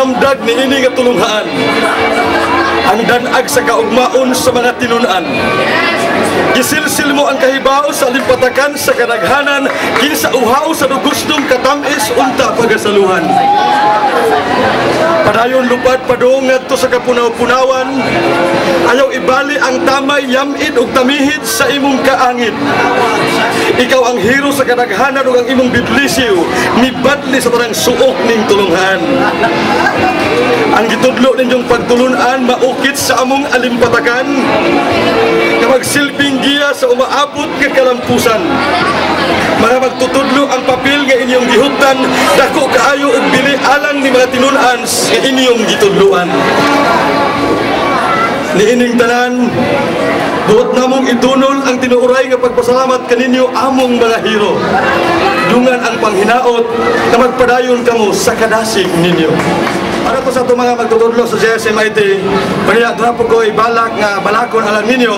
panamdag ni ini nga tulunghaan. Ang danag sa kaugmaon sa mga tinunan. Gisilsil mo ang kahibaw sa limpatakan sa kadaghanan, kinsa uhaw sa dugusdong katamis unta pagasaluhan. Padayon lupad padung ngadto sa kapunaw-punawan, ayaw ibali ang tamay yamid ug tamihid sa imong kaangit. Ikaw ang hero sa kadaghanan ug ang imong biblisiw mibadli sa tanang suok ning tulunghan. Ang gitudlo ninyong pagtulunan maukit sa among alimpatakan, na magsilbing giya sa umaabot nga kalampusan. Mga magtutudlo ang papel nga inyong gihutdan, dako kaayo ug bili alang ni mga tinunan nga inyong gitudluan. Niining tanan, buot namong itunol ang tinuuray nga pagpasalamat kaninyo among mga hero. Dungan ang panghinaot na magpadayon kamo sa kadasig ninyo. Para po sa itong mga magtutudlo sa JSMIT, kaya doon po ko ibalak nga balakon alam ninyo,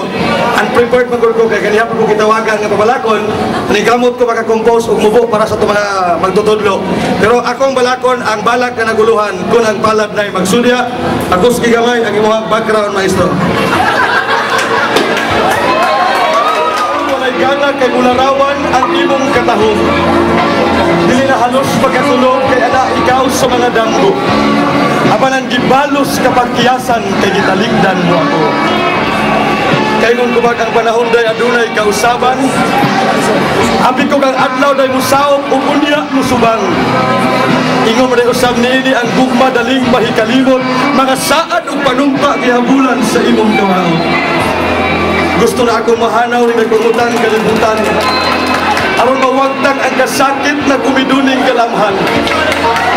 unprepared magul ko kaya kaniya po ko kitawagan nga pabalakon, nikamot ko makakompose o mubo para sa itong mga magtutudlo. Pero akong balakon, ang balak na naguluhan, kung ang palad na magsudya, akos kigamay ang imong background, maestro. Walay gana kay mularawan ang imong katahong. Dili na halos pagkatulog kay ala ikaw sa mga damgo. Apan ang gibalos kapag kiyasan kay gitaligdan mo ako. Kay nung kumag ang panahon day adunay kausaban, apik ko kang adlaw day musaop ug unya musubang. Ingon mo day usab niini ang gugma daling mahikalimot, mga saad ug panumpa gihabulan sa imong kawaon. Gusto na ako mahanaw ni nagpungutan kalibutan. Aron mawagtang ang kasakit na kumiduning kalamhan.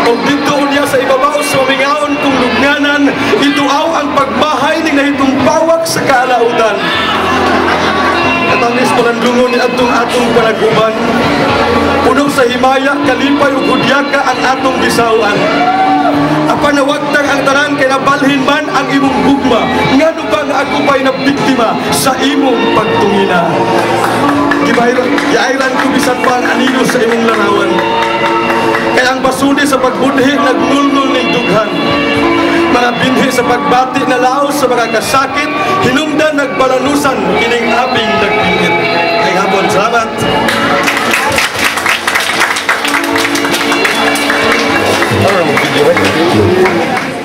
Kung dito niya sa ibabaw sa mamingaon kung lugnanan, ituaw ang pagbahay ng nahitong pawak sa kaalautan. Katamis palandungon ni atong panaguban. Puno sa himaya, kalipay o kudyaka ang atong gisawan. Apanawagtang ang tanan kay nabalhin man ang imong gugma. Ngano ba nga ako pa'y nabiktima sa imong pagtungina? Giairan ko bisan pa ang anino sa imong larawan. Kaya ang basudi sa pagbudhi nagnulnul ng dughan. Mga binhi sa pagbati na laos sa mga kasakit, hinungdan nagbalanusan kining abing nagpingit. Ay hapon, salamat. Video.